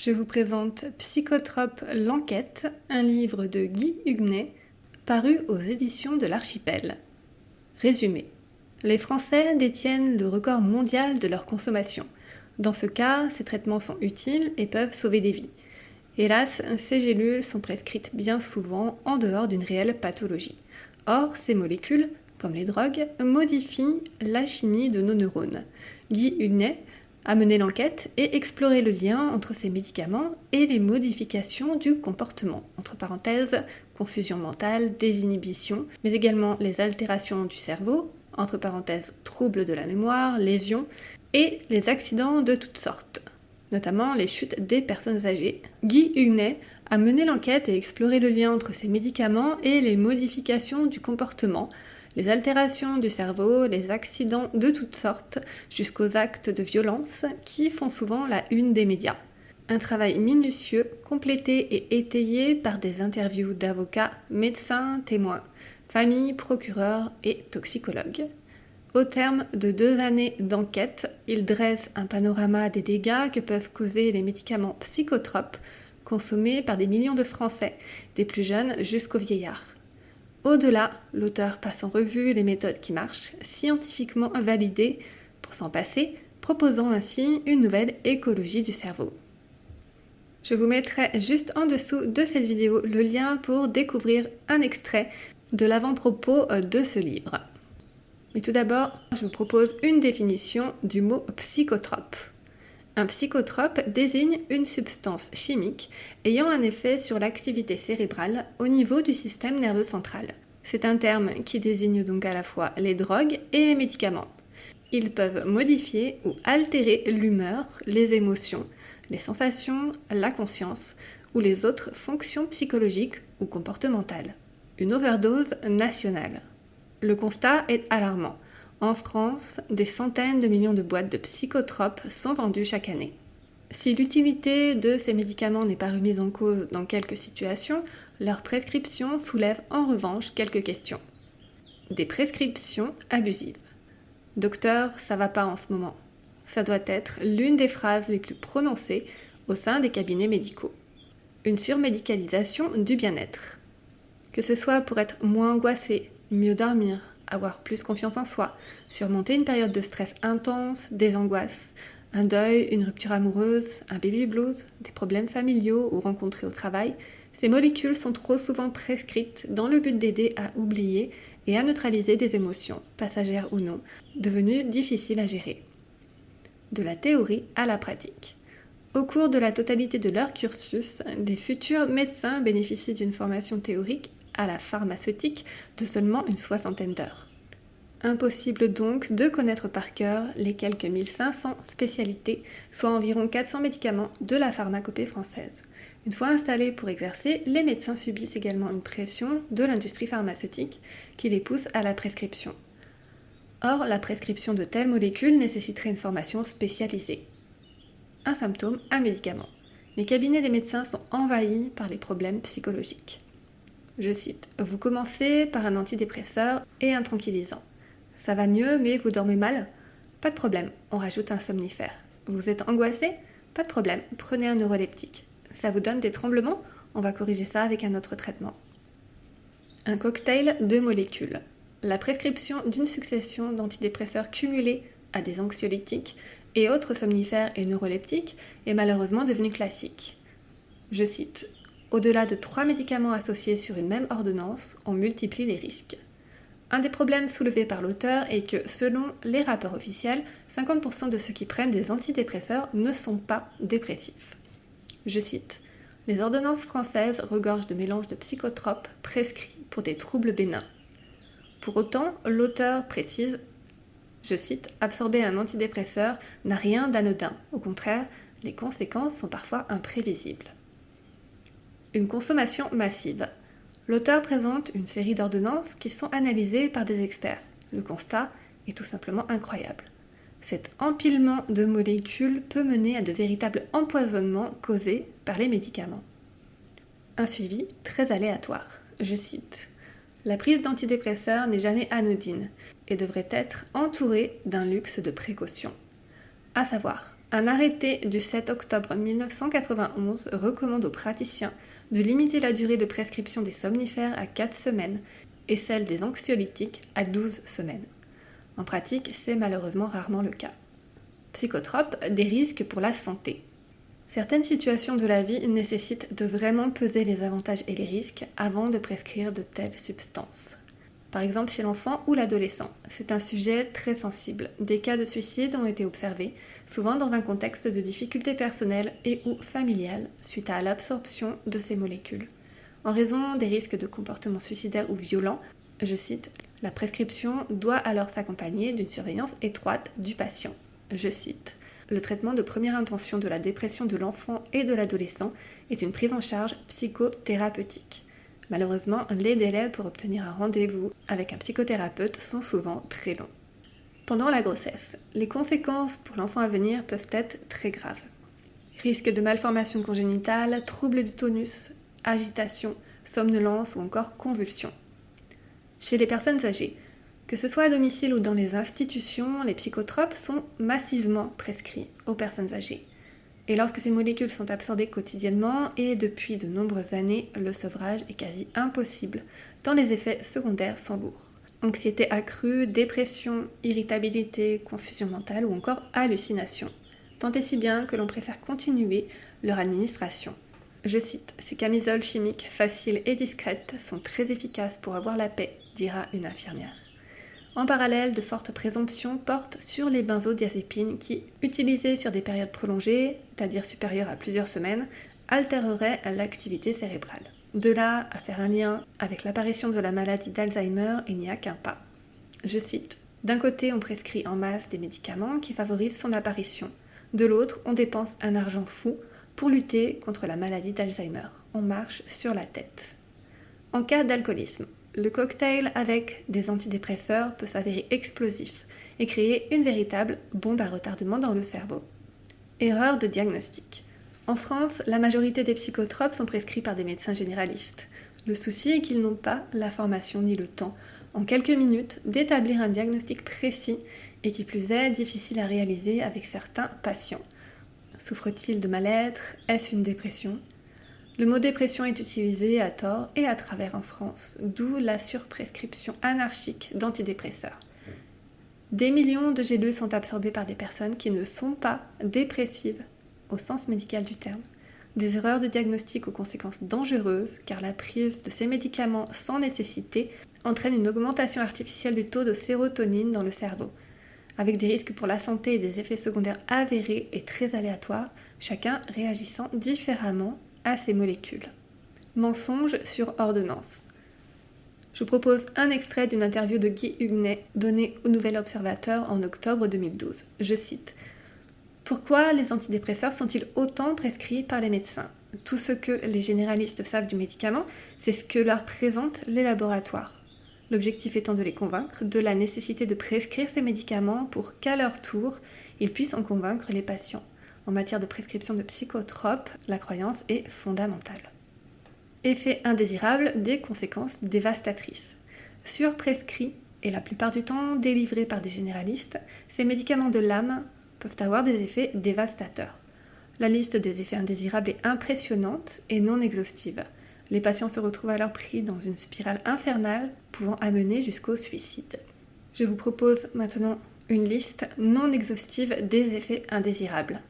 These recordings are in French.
Je vous présente Psychotrope l'enquête, un livre de Guy Huguenet, paru aux éditions de l'Archipel. Résumé. Les Français détiennent le record mondial de leur consommation. Dans ce cas, ces traitements sont utiles et peuvent sauver des vies. Hélas, ces gélules sont prescrites bien souvent en dehors d'une réelle pathologie. Or, ces molécules, comme les drogues, modifient la chimie de nos neurones. Guy Huguenet a mené l'enquête et exploré le lien entre ces médicaments et les modifications du comportement, entre parenthèses, confusion mentale, désinhibition, mais également les altérations du cerveau, entre parenthèses, troubles de la mémoire, lésions, et les accidents de toutes sortes, notamment les chutes des personnes âgées. Guy Huguenet a mené l'enquête et exploré le lien entre ces médicaments et les modifications du comportement, les altérations du cerveau, les accidents de toutes sortes, jusqu'aux actes de violence qui font souvent la une des médias. Un travail minutieux, complété et étayé par des interviews d'avocats, médecins, témoins, familles, procureurs et toxicologues. Au terme de 2 années d'enquête, il dresse un panorama des dégâts que peuvent causer les médicaments psychotropes consommés par des millions de Français, des plus jeunes jusqu'aux vieillards. Au-delà, l'auteur passe en revue les méthodes qui marchent, scientifiquement validées, pour s'en passer, proposant ainsi une nouvelle écologie du cerveau. Je vous mettrai juste en dessous de cette vidéo le lien pour découvrir un extrait de l'avant-propos de ce livre. Mais tout d'abord, je vous propose une définition du mot psychotrope. Un psychotrope désigne une substance chimique ayant un effet sur l'activité cérébrale au niveau du système nerveux central. C'est un terme qui désigne donc à la fois les drogues et les médicaments. Ils peuvent modifier ou altérer l'humeur, les émotions, les sensations, la conscience ou les autres fonctions psychologiques ou comportementales. Une overdose nationale. Le constat est alarmant. En France, des centaines de millions de boîtes de psychotropes sont vendues chaque année. Si l'utilité de ces médicaments n'est pas remise en cause dans quelques situations, leur prescription soulève en revanche quelques questions. Des prescriptions abusives. Docteur, ça va pas en ce moment. Ça doit être l'une des phrases les plus prononcées au sein des cabinets médicaux. Une surmédicalisation du bien-être. Que ce soit pour être moins angoissé, mieux dormir, avoir plus confiance en soi, surmonter une période de stress intense, des angoisses, un deuil, une rupture amoureuse, un baby blues, des problèmes familiaux ou rencontrés au travail, ces molécules sont trop souvent prescrites dans le but d'aider à oublier et à neutraliser des émotions, passagères ou non, devenues difficiles à gérer. De la théorie à la pratique. Au cours de la totalité de leur cursus, les futurs médecins bénéficient d'une formation théorique à la pharmaceutique de seulement une 60aine d'heures. Impossible donc de connaître par cœur les quelques 1500 spécialités, soit environ 400 médicaments de la pharmacopée française. Une fois installés pour exercer, les médecins subissent également une pression de l'industrie pharmaceutique qui les pousse à la prescription. Or, la prescription de telles molécules nécessiterait une formation spécialisée. Un symptôme, un médicament. Les cabinets des médecins sont envahis par les problèmes psychologiques. Je cite, « Vous commencez par un antidépresseur et un tranquillisant. Ça va mieux, mais vous dormez mal? Pas de problème, on rajoute un somnifère. Vous êtes angoissé? Pas de problème, prenez un neuroleptique. Ça vous donne des tremblements? On va corriger ça avec un autre traitement. » Un cocktail de molécules. La prescription d'une succession d'antidépresseurs cumulés à des anxiolytiques et autres somnifères et neuroleptiques est malheureusement devenue classique. Je cite, « Au-delà de 3 médicaments associés sur une même ordonnance, on multiplie les risques. » Un des problèmes soulevés par l'auteur est que, selon les rapports officiels, 50% de ceux qui prennent des antidépresseurs ne sont pas dépressifs. Je cite, « Les ordonnances françaises regorgent de mélanges de psychotropes prescrits pour des troubles bénins. » Pour autant, l'auteur précise, je cite, « Absorber un antidépresseur n'a rien d'anodin. Au contraire, les conséquences sont parfois imprévisibles. » Une consommation massive. L'auteur présente une série d'ordonnances qui sont analysées par des experts. Le constat est tout simplement incroyable. Cet empilement de molécules peut mener à de véritables empoisonnements causés par les médicaments. Un suivi très aléatoire. Je cite, « La prise d'antidépresseurs n'est jamais anodine et devrait être entourée d'un luxe de précaution. À savoir, Un arrêté du 7 octobre 1991 recommande aux praticiens de limiter la durée de prescription des somnifères à 4 semaines et celle des anxiolytiques à 12 semaines. En pratique, c'est malheureusement rarement le cas. Psychotropes, des risques pour la santé. Certaines situations de la vie nécessitent de vraiment peser les avantages et les risques avant de prescrire de telles substances. Par exemple chez l'enfant ou l'adolescent. C'est un sujet très sensible. Des cas de suicide ont été observés, souvent dans un contexte de difficultés personnelles et ou familiales suite à l'absorption de ces molécules. En raison des risques de comportements suicidaires ou violents, je cite, « La prescription doit alors s'accompagner d'une surveillance étroite du patient. » Je cite, « Le traitement de première intention de la dépression de l'enfant et de l'adolescent est une prise en charge psychothérapeutique. » Malheureusement, les délais pour obtenir un rendez-vous avec un psychothérapeute sont souvent très longs. Pendant la grossesse, les conséquences pour l'enfant à venir peuvent être très graves. Risque de malformation congénitale, troubles du tonus, agitation, somnolence ou encore convulsions. Chez les personnes âgées, que ce soit à domicile ou dans les institutions, les psychotropes sont massivement prescrits aux personnes âgées. Et lorsque ces molécules sont absorbées quotidiennement et depuis de nombreuses années, le sevrage est quasi impossible, tant les effets secondaires sont lourds. Anxiété accrue, dépression, irritabilité, confusion mentale ou encore hallucination. Tant et si bien que l'on préfère continuer leur administration. Je cite, « Ces camisoles chimiques faciles et discrètes sont très efficaces pour avoir la paix », dira une infirmière. En parallèle, de fortes présomptions portent sur les benzodiazépines qui, utilisées sur des périodes prolongées, c'est-à-dire supérieures à plusieurs semaines, altéreraient l'activité cérébrale. De là à faire un lien avec l'apparition de la maladie d'Alzheimer, il n'y a qu'un pas. Je cite, « D'un côté, on prescrit en masse des médicaments qui favorisent son apparition. De l'autre, on dépense un argent fou pour lutter contre la maladie d'Alzheimer. On marche sur la tête. » En cas d'alcoolisme, le cocktail avec des antidépresseurs peut s'avérer explosif et créer une véritable bombe à retardement dans le cerveau. Erreur de diagnostic. En France, la majorité des psychotropes sont prescrits par des médecins généralistes. Le souci est qu'ils n'ont pas la formation ni le temps, en quelques minutes, d'établir un diagnostic précis et qui plus est difficile à réaliser avec certains patients. Souffre-t-il de mal-être? Est-ce une dépression? Le mot dépression est utilisé à tort et à travers en France, d'où la surprescription anarchique d'antidépresseurs. Des millions de gélules sont absorbées par des personnes qui ne sont pas dépressives au sens médical du terme. Des erreurs de diagnostic aux conséquences dangereuses, car la prise de ces médicaments sans nécessité entraîne une augmentation artificielle du taux de sérotonine dans le cerveau. Avec des risques pour la santé et des effets secondaires avérés et très aléatoires, chacun réagissant différemment à ces molécules. Mensonges sur ordonnance. Je vous propose un extrait d'une interview de Guy Huguenet donnée au Nouvel Observateur en octobre 2012. Je cite, « Pourquoi les antidépresseurs sont-ils autant prescrits par les médecins? Tout ce que les généralistes savent du médicament, c'est ce que leur présentent les laboratoires. L'objectif étant de les convaincre de la nécessité de prescrire ces médicaments pour qu'à leur tour, ils puissent en convaincre les patients. En matière de prescription de psychotropes, la croyance est fondamentale. » Effet indésirable, des conséquences dévastatrices. Surprescrits et la plupart du temps délivrés par des généralistes, ces médicaments de l'âme peuvent avoir des effets dévastateurs. La liste des effets indésirables est impressionnante et non exhaustive. Les patients se retrouvent alors pris dans une spirale infernale pouvant amener jusqu'au suicide. Je vous propose maintenant une liste non exhaustive des effets indésirables.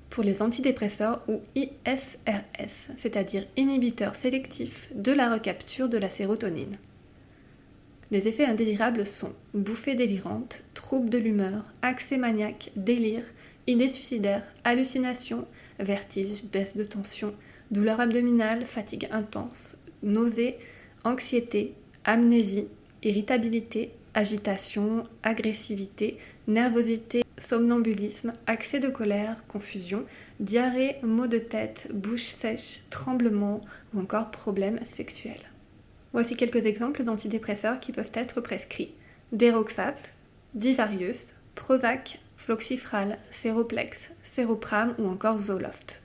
Pour les antidépresseurs ou ISRS, c'est-à-dire inhibiteurs sélectifs de la recapture de la sérotonine. Les effets indésirables sont bouffées délirantes, troubles de l'humeur, accès maniaque, délire, idées suicidaires, hallucinations, vertiges, baisse de tension, douleur abdominale, fatigue intense, nausées, anxiété, amnésie, irritabilité, agitation, agressivité, nervosité, somnambulisme, accès de colère, confusion, diarrhée, maux de tête, bouche sèche, tremblements ou encore problèmes sexuels. Voici quelques exemples d'antidépresseurs qui peuvent être prescrits. Deroxate, Divarius, Prozac, Floxifral, Séroplex, Séropram ou encore Zoloft.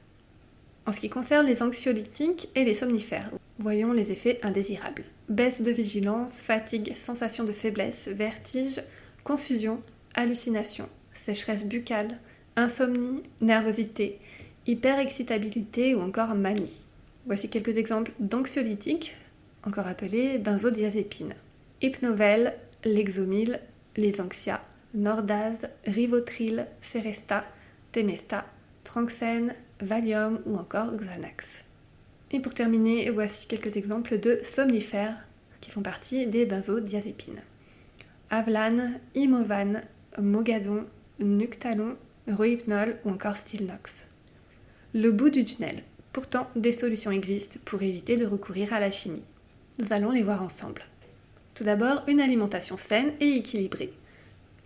En ce qui concerne les anxiolytiques et les somnifères, voyons les effets indésirables. Baisse de vigilance, fatigue, sensation de faiblesse, vertige, confusion, hallucination, sécheresse buccale, insomnie, nervosité, hyperexcitabilité ou encore manie. Voici quelques exemples d'anxiolytiques, encore appelés benzodiazépines. Hypnovel, Lexomil, Lysanxia, Nordaz, Rivotril, Seresta, Temesta, Tranxène, Valium ou encore Xanax. Et pour terminer, voici quelques exemples de somnifères qui font partie des benzodiazépines. Avlan, Imovan, Mogadon, Nuctalon, Rohypnol ou encore Stilnox. Le bout du tunnel. Pourtant, des solutions existent pour éviter de recourir à la chimie. Nous allons les voir ensemble. Tout d'abord, une alimentation saine et équilibrée.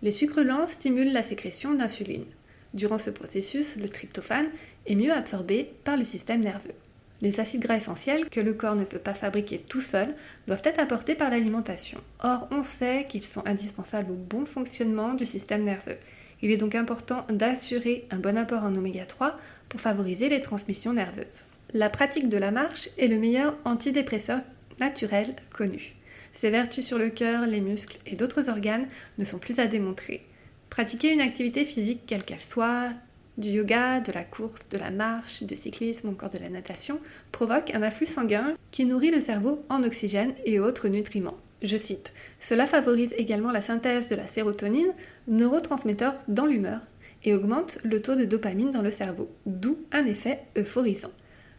Les sucres lents stimulent la sécrétion d'insuline. Durant ce processus, le tryptophane est mieux absorbé par le système nerveux. Les acides gras essentiels, que le corps ne peut pas fabriquer tout seul, doivent être apportés par l'alimentation. Or, on sait qu'ils sont indispensables au bon fonctionnement du système nerveux. Il est donc important d'assurer un bon apport en oméga 3 pour favoriser les transmissions nerveuses. La pratique de la marche est le meilleur antidépresseur naturel connu. Ses vertus sur le cœur, les muscles et d'autres organes ne sont plus à démontrer. Pratiquer une activité physique quelle qu'elle soit, du yoga, de la course, de la marche, du cyclisme ou encore de la natation, provoque un afflux sanguin qui nourrit le cerveau en oxygène et autres nutriments. Je cite, « Cela favorise également la synthèse de la sérotonine, neurotransmetteur dans l'humeur, et augmente le taux de dopamine dans le cerveau, d'où un effet euphorisant.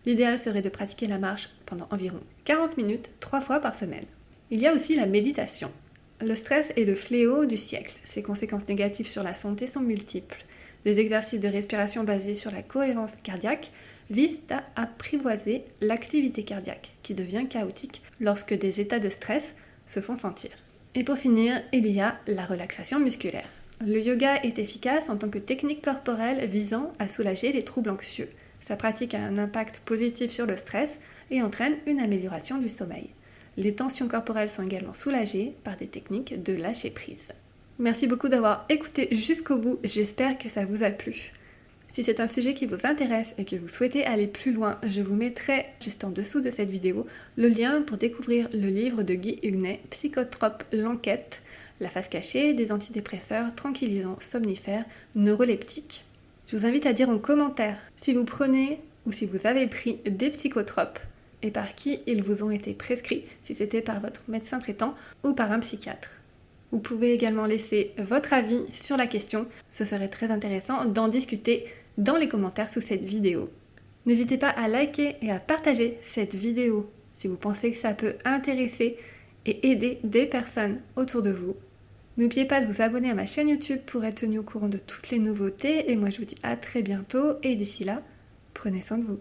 L'idéal serait de pratiquer la marche pendant environ 40 minutes, 3 fois par semaine. » Il y a aussi la méditation. Le stress est le fléau du siècle. Ses conséquences négatives sur la santé sont multiples. Des exercices de respiration basés sur la cohérence cardiaque visent à apprivoiser l'activité cardiaque, qui devient chaotique lorsque des états de stress se font sentir. Et pour finir, il y a la relaxation musculaire. Le yoga est efficace en tant que technique corporelle visant à soulager les troubles anxieux. Sa pratique a un impact positif sur le stress et entraîne une amélioration du sommeil. Les tensions corporelles sont également soulagées par des techniques de lâcher prise. Merci beaucoup d'avoir écouté jusqu'au bout, j'espère que ça vous a plu. Si c'est un sujet qui vous intéresse et que vous souhaitez aller plus loin, je vous mettrai juste en dessous de cette vidéo le lien pour découvrir le livre de Guy Huguenet, Psychotrope, l'enquête, la face cachée des antidépresseurs, tranquillisants, somnifères, neuroleptiques. Je vous invite à dire en commentaire si vous prenez ou si vous avez pris des psychotropes et par qui ils vous ont été prescrits, si c'était par votre médecin traitant ou par un psychiatre. Vous pouvez également laisser votre avis sur la question, ce serait très intéressant d'en discuter dans les commentaires sous cette vidéo. N'hésitez pas à liker et à partager cette vidéo si vous pensez que ça peut intéresser et aider des personnes autour de vous. N'oubliez pas de vous abonner à ma chaîne YouTube pour être tenu au courant de toutes les nouveautés et moi je vous dis à très bientôt et d'ici là, prenez soin de vous.